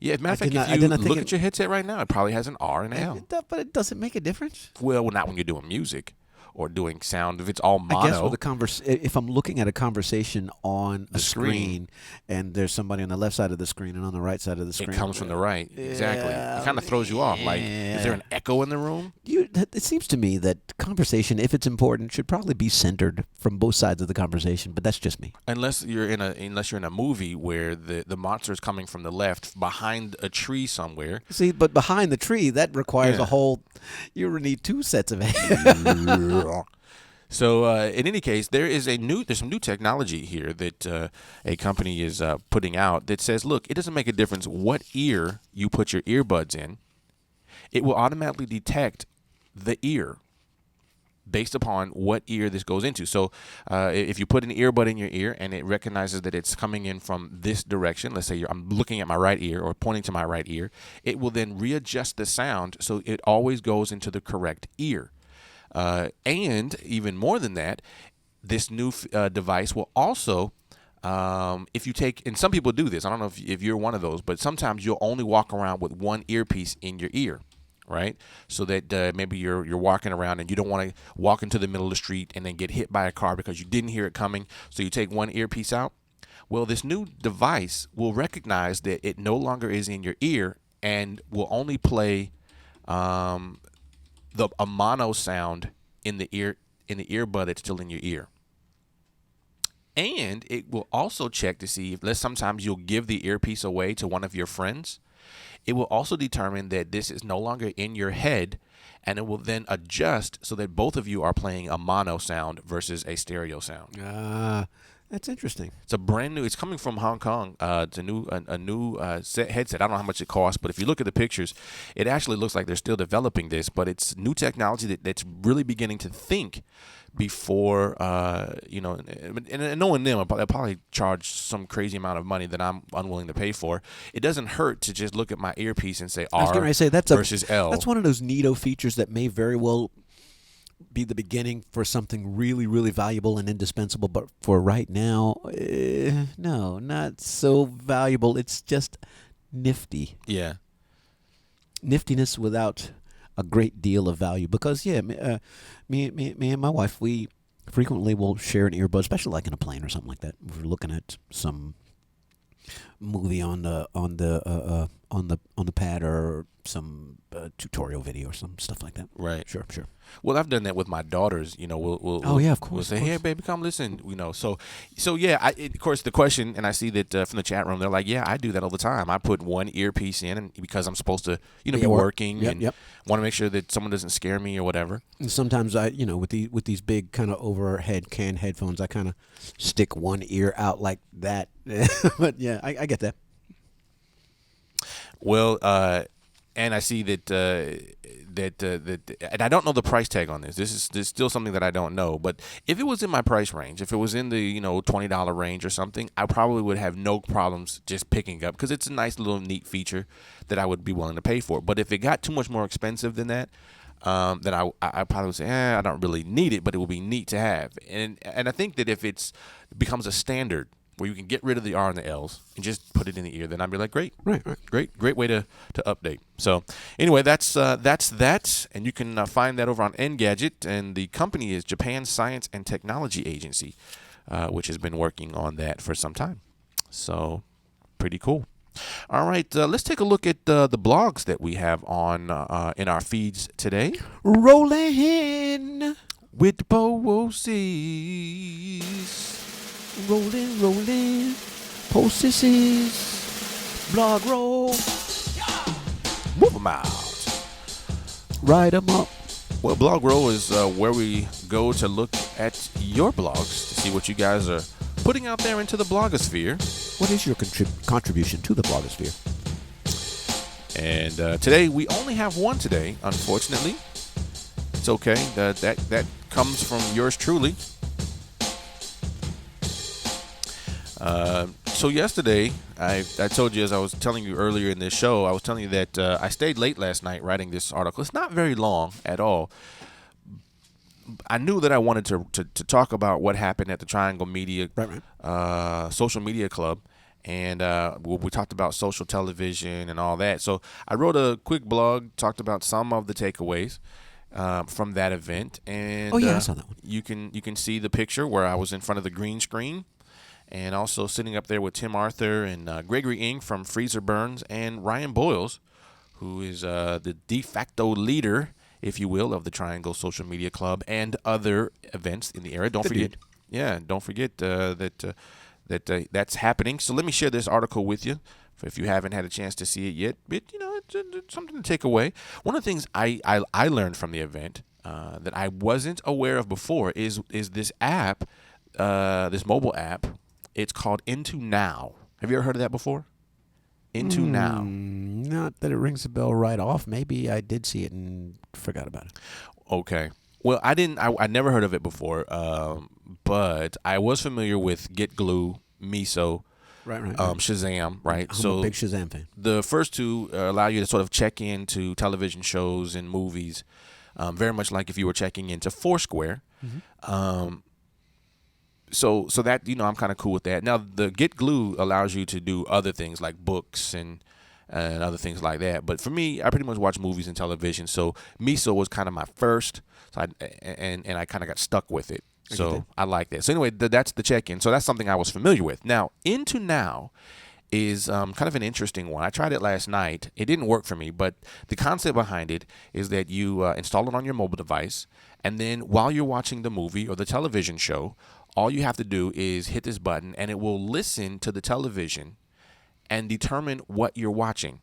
Yeah, as a matter of fact, if you look at your headset right now, it probably has an R and an L. But it doesn't make a difference. Well, not when you're doing music or doing sound. If it's all mono. I guess if I'm looking at a conversation on a screen and there's somebody on the left side of the screen and on the right side of the screen. It comes from the right. Exactly. It kind of throws you off. Like, is there an echo in the room? It seems to me that conversation, if it's important, should probably be centered from both sides of the conversation, but that's just me. Unless you're in a movie where the monster is coming from the left behind a tree somewhere. See, but behind the tree, that requires a whole. You need two sets of hands. So in any case, there's some new technology here that a company is putting out that says, look, it doesn't make a difference what ear you put your earbuds in. It will automatically detect the ear based upon what ear this goes into. So if you put an earbud in your ear and it recognizes that it's coming in from this direction, let's say I'm looking at my right ear or pointing to my right ear, it will then readjust the sound so it always goes into the correct ear. And even more than that, this new device will also, if you take, and some people do this, I don't know if you're one of those, but sometimes you'll only walk around with one earpiece in your ear, right? So that maybe you're walking around and you don't want to walk into the middle of the street and then get hit by a car because you didn't hear it coming, so you take one earpiece out. Well, this new device will recognize that it no longer is in your ear and will only play a mono sound in the earbud that's still in your ear. And it will also check to see if sometimes you'll give the earpiece away to one of your friends. It will also determine that this is no longer in your head, and it will then adjust so that both of you are playing a mono sound versus a stereo sound. That's interesting. It's a brand new. It's coming from Hong Kong. It's a new headset. I don't know how much it costs, but if you look at the pictures, it actually looks like they're still developing this. But it's new technology that's really beginning to think before, and knowing them, they'll probably charge some crazy amount of money that I'm unwilling to pay for. It doesn't hurt to just look at my earpiece and say R versus L. That's one of those neato features that may very well be the beginning for something really, really valuable and indispensable, but for right now, no, not so valuable. It's just nifty. Yeah. Niftiness without a great deal of value. Because, me and my wife, we frequently will share an earbud, especially like in a plane or something like that. We're looking at some movie on the pad or some tutorial video or some stuff like that. Right. Sure. Well, I've done that with my daughters. We'll of course. We'll say, hey, baby, come listen. So yeah. Of course, the question, and I see that from the chat room, they're like, yeah, I do that all the time. I put one earpiece in, and because I'm supposed to, be working and want to make sure that someone doesn't scare me or whatever. And sometimes with these big kind of overhead can headphones, I kind of stick one ear out like that. But yeah, I get that. Well, and I see that and I don't know the price tag on this. This is still something that I don't know. But if it was in my price range, if it was in the $20 range or something, I probably would have no problems just picking up because it's a nice little neat feature that I would be willing to pay for. But if it got too much more expensive than that, then I probably would say, I don't really need it, but it would be neat to have. And I think that if it becomes a standard where you can get rid of the R and the L's and just put it in the ear, then I'd be like, great. Great way to update. So anyway, that's that, and you can find that over on Engadget, and the company is Japan Science and Technology Agency, which has been working on that for some time. So pretty cool. All right, let's take a look at the blogs that we have on in our feeds today. Rolling with the POCs. Rolling, Posters, Blogroll. Move them out. Write them up. Well, Blogroll is where we go to look at your blogs to see what you guys are putting out there into the blogosphere. What is your contribution to the blogosphere? And today, we only have one today, unfortunately. It's okay. That comes from yours truly. So yesterday, I told you, as I was telling you earlier in this show, I was telling you that I stayed late last night writing this article. It's not very long at all. I knew that I wanted to talk about what happened at the Triangle Media Social Media Club. And we talked about social television and all that. So I wrote a quick blog, talked about some of the takeaways from that event. And I saw that one. You can see the picture where I was in front of the green screen, and also sitting up there with Tim Arthur and Gregory Ng from Freezer Burns and Ryan Boyles, who is the de facto leader, if you will, of the Triangle Social Media Club and other events in the area. Don't forget that's happening. So let me share this article with you if you haven't had a chance to see it yet. But, it's something to take away. One of the things I learned from the event that I wasn't aware of before is this app, this mobile app. It's called Into Now. Have you ever heard of that before? Into Now. Not that it rings a bell right off. Maybe I did see it and forgot about it. Okay. Well, I didn't. I never heard of it before. But I was familiar with Get Glue, Miso, right. Shazam, right? I'm a big Shazam fan. The first two allow you to sort of check into television shows and movies, very much like if you were checking into Foursquare. Mm-hmm. So that, I'm kind of cool with that. Now, the Get Glue allows you to do other things like books and other things like that. But for me, I pretty much watch movies and television. So Miso was kind of my first, so I kind of got stuck with it. So I like that. So anyway, that's the check-in. So that's something I was familiar with. Now, Into Now is kind of an interesting one. I tried it last night. It didn't work for me, but the concept behind it is that you install it on your mobile device, and then while you're watching the movie or the television show, all you have to do is hit this button, and it will listen to the television and determine what you're watching.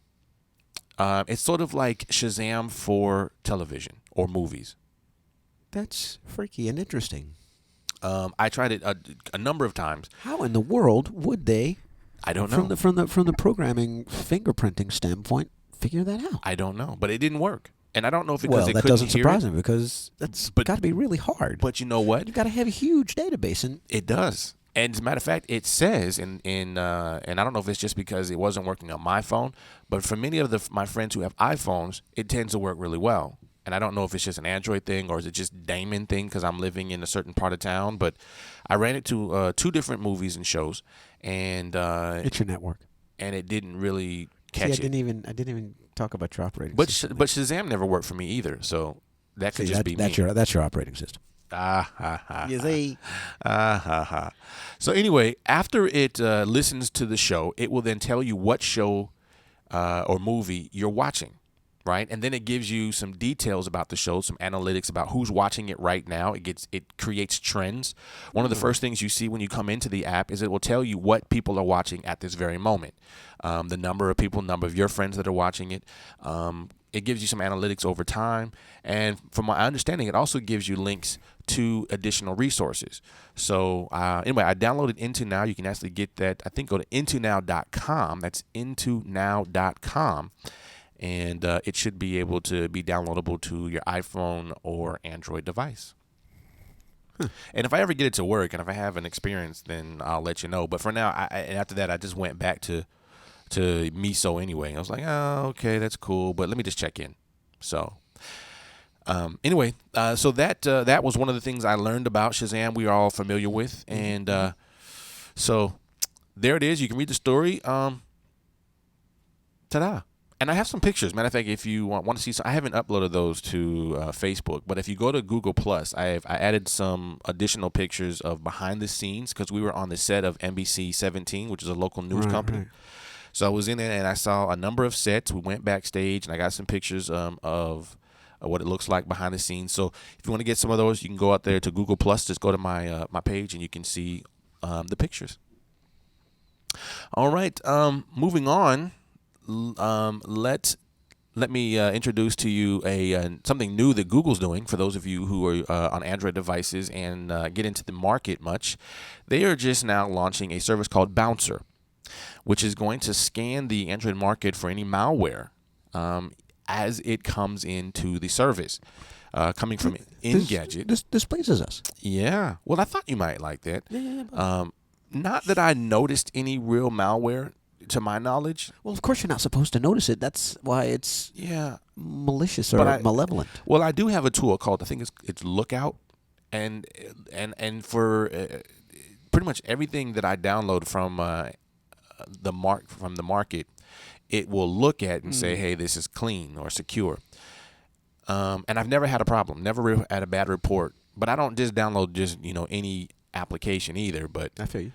It's sort of like Shazam for television or movies. That's freaky and interesting. I tried it a number of times. How in the world would they? I don't know. From the programming fingerprinting standpoint, figure that out. I don't know, but it didn't work, and I don't know if because that doesn't surprise me because that's got to be really hard. But you know what? You've got to have a huge database, and it does. And as a matter of fact, it says and I don't know if it's just because it wasn't working on my phone, but for many of my friends who have iPhones, it tends to work really well. And I don't know if it's just an Android thing or is it just Damond thing because I'm living in a certain part of town. But I ran it to 2 different movies and shows, and it's your network, and it didn't really catch it. I didn't even talk about your operating system. But Shazam never worked for me either, so that could be me. That's your operating system. You see. So anyway, after it listens to the show, it will then tell you what show or movie you're watching. Right, and then it gives you some details about the show, some analytics about who's watching it right now. It creates trends. One of the first things you see when you come into the app is it will tell you what people are watching at this very moment, the number of people, number of your friends that are watching it. It gives you some analytics over time, and from my understanding, it also gives you links to additional resources. So anyway, I downloaded Into Now. You can actually get that. I think go to intonow.com. That's intonow.com. And it should be able to be downloadable to your iPhone or Android device. And if I ever get it to work and if I have an experience, then I'll let you know. But for now, and after that, I just went back to Miso anyway. I was like, oh, okay, that's cool, but let me just check in. So anyway, so that was one of the things I learned about Shazam we are all familiar with. And so there it is. You can read the story. Ta-da. And I have some pictures. Matter of fact, if you want to see some, I haven't uploaded those to Facebook, but if you go to Google Plus, I added some additional pictures of behind the scenes because we were on the set of NBC 17, which is a local news company. Right. So I was in there and I saw a number of sets. We went backstage and I got some pictures of what it looks like behind the scenes. So if you want to get some of those, you can go out there to Google Plus. Just go to my page and you can see the pictures. All right, moving on. Let's let me introduce to you something new that Google's doing for those of you who are on Android devices and get into the market much. They are just now launching a service called Bouncer, which is going to scan the Android market for any malware as it comes into the service. Coming from Engadget. This pleases us. Yeah. Well, I thought you might like that. Yeah. Not that I noticed any real malware, to my knowledge. Well, of course you're not supposed to notice it. That's why it's malicious or malevolent. Well, I do have a tool called, I think it's Lookout, and for pretty much everything that I download from the market, it will look at and say, hey, this is clean or secure. And I've never had a problem, never had a bad report. But I don't just download any application either. But I feel you.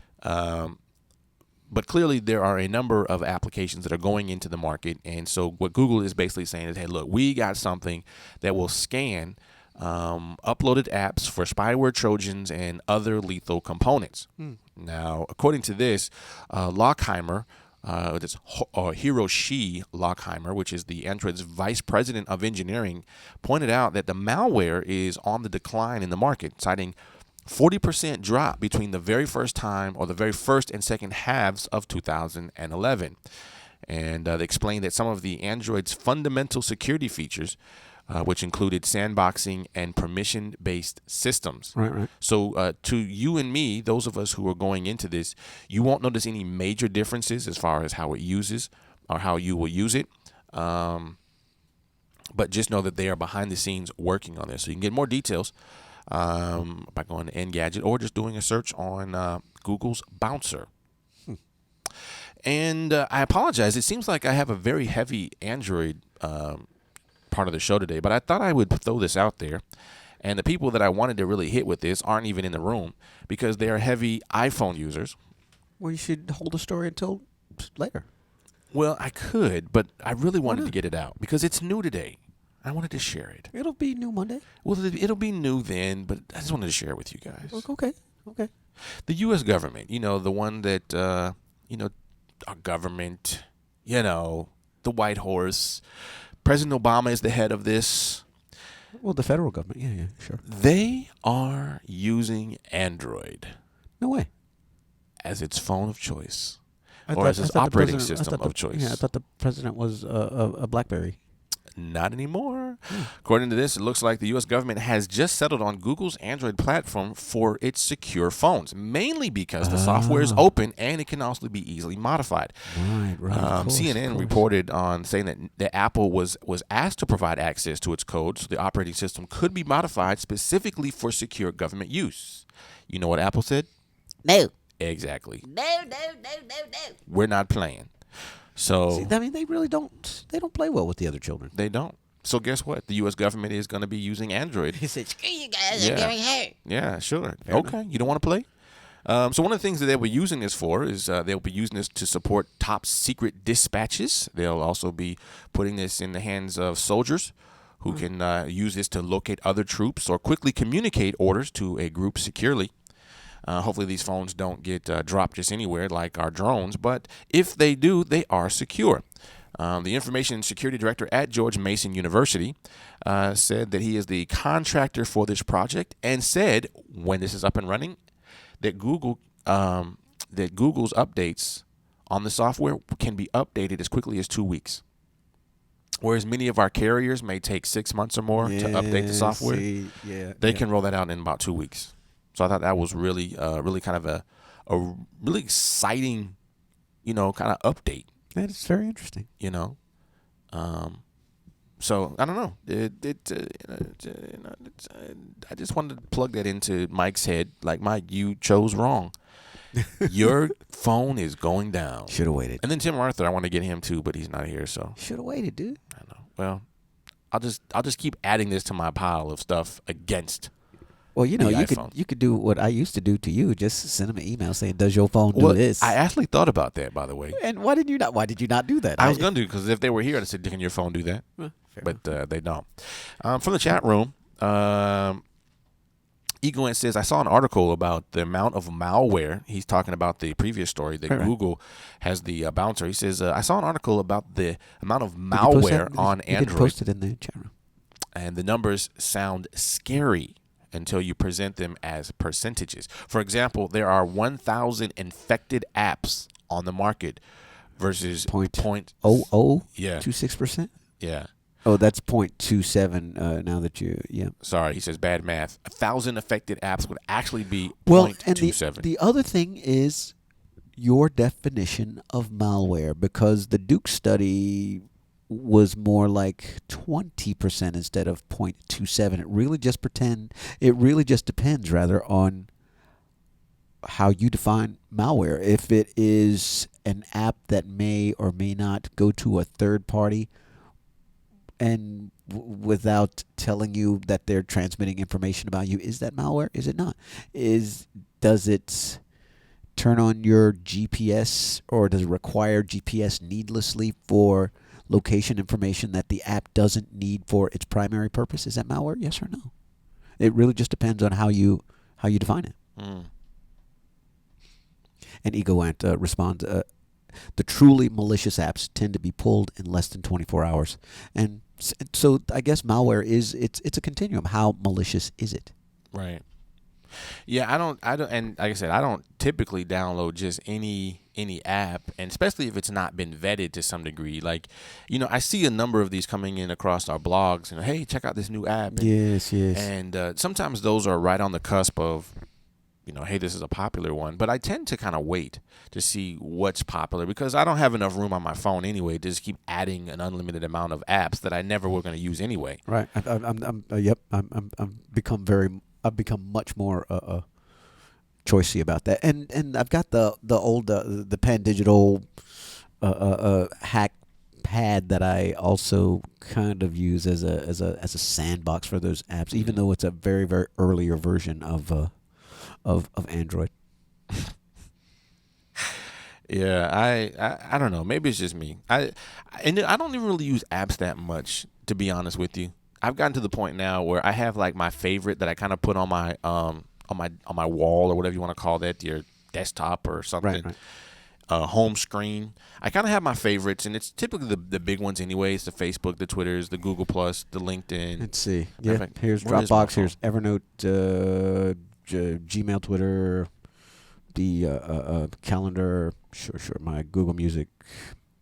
But clearly there are a number of applications that are going into the market. And so what Google is basically saying is, hey, look, we got something that will scan uploaded apps for spyware Trojans and other lethal components. Now, according to this, Lockheimer, that's Hiroshi Lockheimer, which is the Android's vice president of engineering, pointed out that the malware is on the decline in the market, citing 40% drop between the very first time or the very first and second halves of 2011. And they explained that some of the Android's fundamental security features, which included sandboxing and permission-based systems. Right. So to you and me, those of us who are going into this, you won't notice any major differences as far as how it uses or how you will use it. But just know that they are behind the scenes working on this. So you can get more details by going to Engadget or just doing a search on Google's Bouncer. And I apologize. It seems like I have a very heavy Android part of the show today, but I thought I would throw this out there. And the people that I wanted to really hit with this aren't even in the room because they are heavy iPhone users. Well, you should hold the story until later. Well, I could, but I really wanted to get it out because it's new today. I wanted to share it. It'll be new Monday. Well, it'll be new then, but I just wanted to share it with you guys. Okay. The U.S. government, the one that, our government, the White Horse. President Obama is the head of this. Well, the federal government. Yeah, sure. They are using Android. No way. As its phone of choice. As its operating system of choice. Yeah, I thought the president was a BlackBerry. Not anymore. According to this, it looks like the U.S. government has just settled on Google's Android platform for its secure phones, mainly because the software is open and it can also be easily modified. Right. CNN reported on saying that Apple was asked to provide access to its code so the operating system could be modified specifically for secure government use. You know what Apple said? No. Exactly. No. We're not playing. So see, I mean, they really don't. They don't play well with the other children. They don't. So guess what? The U.S. government is going to be using Android. He said, "Screw you guys, I'm going home." Yeah, sure. Fair okay, enough. You don't want to play? So one of the things that they'll be using this for is they'll be using this to support top secret dispatches. They'll also be putting this in the hands of soldiers who can use this to locate other troops or quickly communicate orders to a group securely. Hopefully these phones don't get dropped just anywhere like our drones, but if they do, they are secure. The information security director at George Mason University said that he is the contractor for this project and said when this is up and running that Google's updates on the software can be updated as quickly as 2 weeks. Whereas many of our carriers may take 6 months or more to update the software, they can roll that out in about 2 weeks. So I thought that was really kind of a really exciting, kind of update. That is very interesting. So I don't know. I just wanted to plug that into Mike's head. Like, Mike, you chose wrong. Your phone is going down. Should have waited. And then Tim Arthur, I want to get him too, but he's not here. So should have waited, dude. I know. Well, I'll just keep adding this to my pile of stuff against. Well, you could do what I used to do to you. Just send them an email saying, "Does your phone do this?" I actually thought about that, by the way. And why did you not do that? I was going to, because if they were here, I'd say, "Can your phone do that?" But they don't. From the chat room, Egoant says, I saw an article about the amount of malware. He's talking about the previous story that Right. Google has the bouncer. He says, I saw an article about the amount of Did you post malware that? on You didn't Android, post it in the chat room. and the numbers sound scary until you present them as percentages. For example, there are 1,000 infected apps on the market versus Point yeah, 26%. yeah. Oh, that's 0.27. Now that yeah. Sorry, he says bad math. 1,000 affected apps would actually be Well, and 0.27. the other thing is your definition of malware, because the Duke study was more like 20% instead of 0.27. It really just depends rather on how you define malware. If it is an app that may or may not go to a third party and without telling you that they're transmitting information about you, is that malware? Is it not? Does it turn on your GPS, or does it require GPS needlessly for location information that the app doesn't need for its primary purpose? Is that malware? Yes or no? It really just depends on how you define it. And Egoant responds, the truly malicious apps tend to be pulled in less than 24 hours. And so I guess malware it's a continuum. How malicious is it? Right. Yeah, I don't, and like I said, I don't typically download just any app, and especially if it's not been vetted to some degree. Like, I see a number of these coming in across our blogs, and hey, check out this new app. And, Yes. And sometimes those are right on the cusp of, hey, this is a popular one. But I tend to kind of wait to see what's popular, because I don't have enough room on my phone anyway to just keep adding an unlimited amount of apps that I never were going to use anyway. Right. I've become much more choicey about that, and I've got the old the Pan Digital hack pad that I also kind of use as a sandbox for those apps, even though it's a very, very earlier version of Android. Yeah, I don't know. Maybe it's just me. I don't even really use apps that much, to be honest with you. I've gotten to the point now where I have like my favorite that I kind of put on my wall, or whatever you want to call that, your desktop or something. Right. Home screen. I kind of have my favorites, and it's typically the big ones anyway. It's the Facebook, the Twitters, the Google Plus, the LinkedIn. Let's see. Matter Yeah, of fact, here's where is my Dropbox. phone? Here's Evernote, Gmail, Twitter, the calendar. Sure. My Google Music,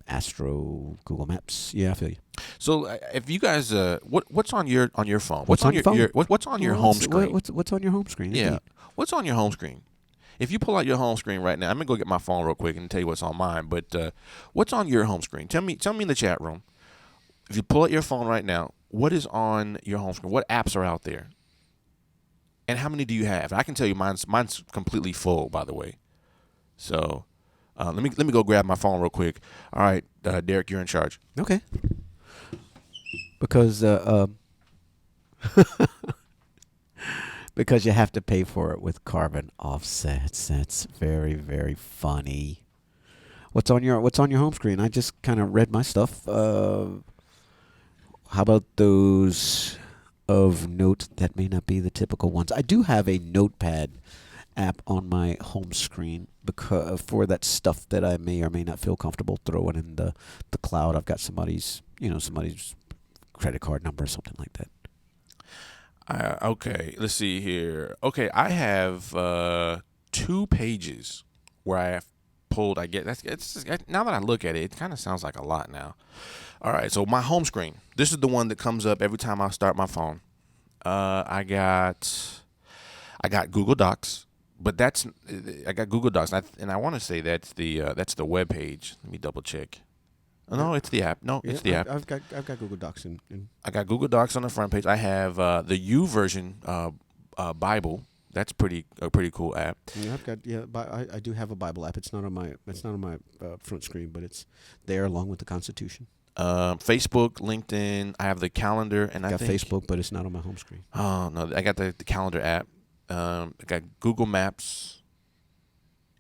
Astro, Google Maps. Yeah, I feel you. So if you guys, what's on your phone? What's on your phone? What's on your home screen? What's on your home screen? Yeah. Indeed. What's on your home screen? If you pull out your home screen right now, I'm gonna go get my phone real quick and tell you what's on mine. But what's on your home screen? Tell me in the chat room. If you pull out your phone right now, what is on your home screen? What apps are out there? And how many do you have? I can tell you mine's completely full, by the way. So let me go grab my phone real quick. All right, Derek, you're in charge. Okay. Because because you have to pay for it with carbon offsets. That's very, very funny. What's on your home screen? I just kind of read my stuff. How about those of note that may not be the typical ones? I do have a notepad app on my home screen because for that stuff that I may or may not feel comfortable throwing in the cloud. I've got somebody's credit card number or something like that. Okay, let's see here. Okay, I have 2 pages where I have pulled. Now that I look at it, it kind of sounds like a lot now. All right, so my home screen. This is the one that comes up every time I start my phone. I got Google Docs, but I got Google Docs, and I want to say that's the web page. Let me double check. No, it's the app. No, it's the app. I've got Google Docs in. I got Google Docs on the front page. I have the U version Bible. That's a pretty cool app. Yeah, I do have a Bible app. It's not on my front screen, but it's there along with the Constitution. Facebook, LinkedIn. I have the calendar, and I got think Facebook, but it's not on my home screen. Oh no, I got the calendar app. I got Google Maps,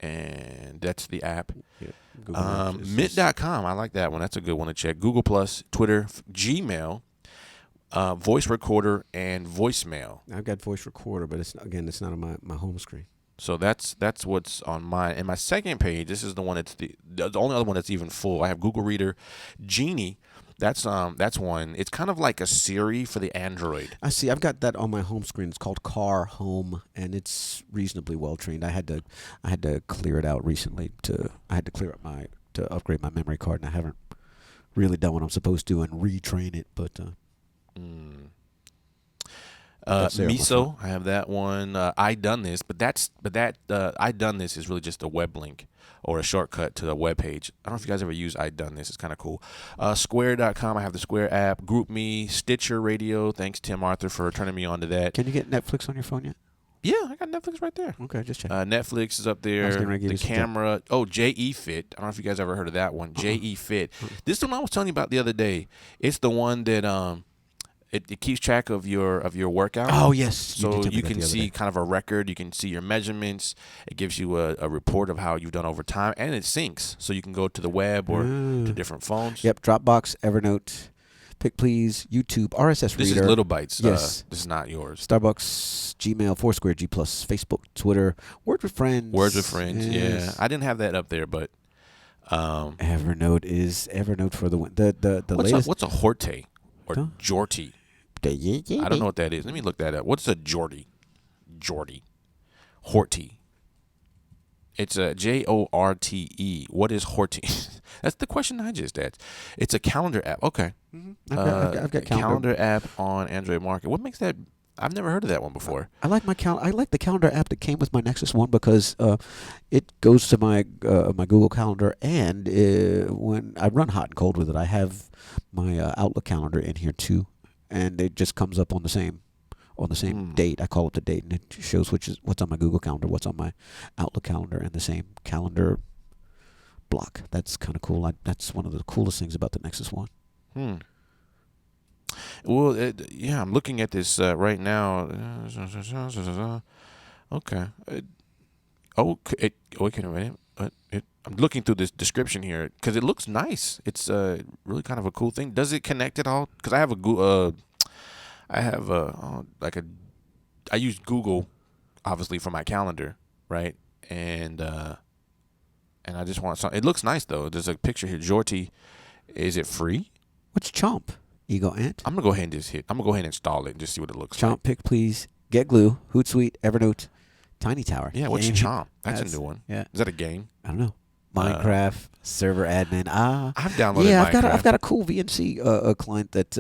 and that's the app. Yeah, Google Maps Mint.com. I like that one. That's a good one to check. Google Plus, Twitter, Gmail. voice recorder, and voicemail. I've got voice recorder, but it's not on my home screen. So that's what's on mine. And my second page, this is the one that's the only other one that's even full. I have Google Reader, Genie. That's one. It's kind of like a Siri for the Android. I see. I've got that on my home screen. It's called Car Home, and it's reasonably well trained. I had to clear it out recently. I had to clear up to upgrade my memory card, and I haven't really done what I'm supposed to and retrain it. But Miso, I have that one. I done this, but that I done this is really just a web link or a shortcut to the web page. I don't know if you guys ever use I done this. It's kind of cool. Square.com, I have the Square app. GroupMe, Stitcher Radio. Thanks, Tim Arthur, for turning me on to that. Can you get Netflix on your phone yet? Yeah, I got Netflix right there. Okay, just check. Netflix is up there. The camera. Oh, JE Fit. I don't know if you guys ever heard of that one. JE Fit. This is the one I was telling you about the other day. It's the one that it keeps track of your workout. Oh, yes. So you can see kind of a record. You can see your measurements. It gives you a report of how you've done over time, and it syncs. So you can go to the web or to different phones. Yep. Dropbox, Evernote, Pick Please, YouTube, RSS Reader. This is Little Bytes. Yes. This is not yours. Starbucks, Gmail, Foursquare, G+, Facebook, Twitter, Words with Friends. Words with Friends. Yes. Yeah, I didn't have that up there, but Evernote is Evernote for the latest. What's a Horte or Jorty? I don't know what that is. Let me look that up. What's a Jorty? Horty. It's a Jorte. What is Horty? That's the question I just asked. It's a calendar app. Okay. Mm-hmm. I've got calendar app on Android Market. What makes that? I've never heard of that one before. I like I like the calendar app that came with my Nexus One because it goes to my Google Calendar, and when I run hot and cold with it, I have my Outlook calendar in here too, and it just comes up on the same date. I call it the date, and it shows what's on my Google Calendar, what's on my Outlook calendar, and the same calendar block. That's kind of cool. That's one of the coolest things about the Nexus One. Well, yeah, I'm looking at this right now. Okay. Wait a minute. I'm looking through this description here because it looks nice. It's really kind of a cool thing. Does it connect at all? Because I have I use Google, obviously, for my calendar, right? And I just want something. It looks nice though. There's a picture here. Jorty, is it free? What's Chomp? Ego Ant? I'm gonna go ahead and install it and just see what it looks like. Chomp, Pick Please, Get Glue, Hootsuite, Evernote, Tiny Tower. Yeah, what's Chomp? That's a new one. Yeah. Is that a game? I don't know. Minecraft, server admin. I've downloaded yeah, Minecraft. I've got a cool VNC client that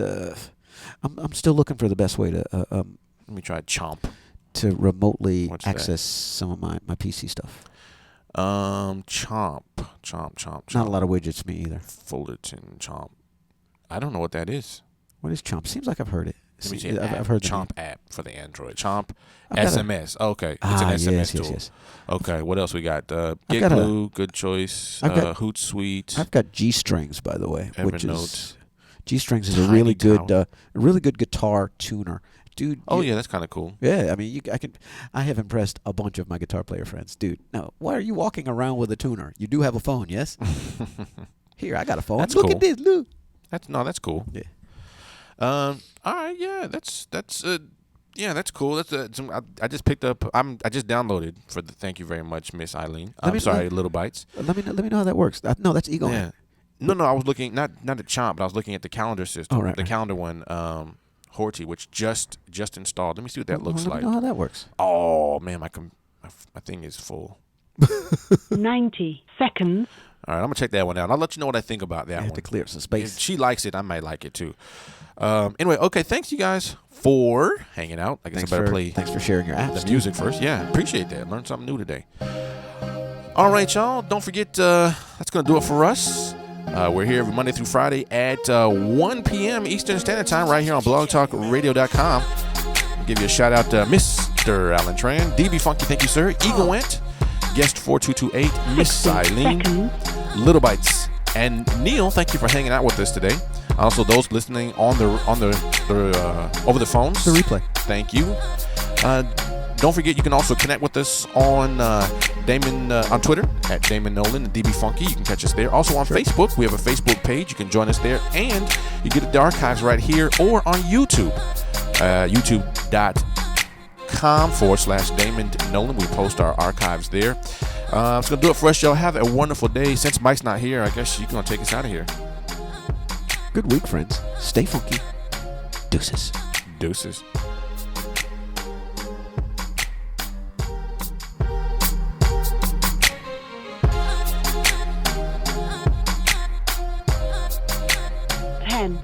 I'm still looking for the best way to let me try Chomp to remotely What's access some of my PC stuff. Chomp. Not a lot of widgets for me either. Fullerton Chomp. I don't know what that is. What is Chomp? Seems like I've heard it. Let me see. I've heard the Chomp app for the Android. Chomp SMS. Okay, it's an SMS tool. Yes. Okay, what else we got? Get Glue, good choice. Hootsuite. I've got G Strings, by the way. Evernote. G Strings is a really good guitar tuner, dude. Oh yeah, that's kind of cool. Yeah, I mean, I have impressed a bunch of my guitar player friends, dude. Now, why are you walking around with a tuner? You do have a phone, yes? Here, I got a phone. That's look cool. at this. Look. That's cool. Yeah. All right. Yeah. That's cool. I just picked up. I just downloaded for the. Thank you very much, Miss Eileen. Little Bytes. Let me know how that works. No, that's Ego. Yeah. No. I was looking not at Chomp, but I was looking at the calendar system. Oh, right, the calendar one. Horty, which just installed. Let me see what that looks like. Let me know how that works. Oh man, my thing is full. 90 seconds. All right, I'm gonna check that one out. I'll let you know what I think about that one. I have to clear some space. If she likes it, I might like it too. Anyway, okay. Thanks you guys for hanging out. I guess I better play. Thanks for sharing your apps. The music first. Yeah, appreciate that. Learned something new today. All right, y'all. Don't forget. That's gonna do it for us. We're here every Monday through Friday at 1 p.m. Eastern Standard Time, right here on blogtalkradio.com. I'll give you a shout out to Mr. Alan Tran, DB Funky. Thank you, sir. Eagle Went. Guest 4228, Miss Eileen, Little Bytes, and Neil. Thank you for hanging out with us today. Also, those listening on the over the phones, the replay. Thank you. Don't forget, you can also connect with us on Damon on Twitter at Damon Nollan and DB Funky. You can catch us there. Also on Facebook, we have a Facebook page. You can join us there, and you get the archives right here or on YouTube. YouTube.com/Damon Nollan. We post our archives there. It's gonna do it for us, y'all. Have a wonderful day. Since Mike's not here, I guess you're gonna take us out of here. Good week, friends. Stay funky. Deuces. Deuces. Ten.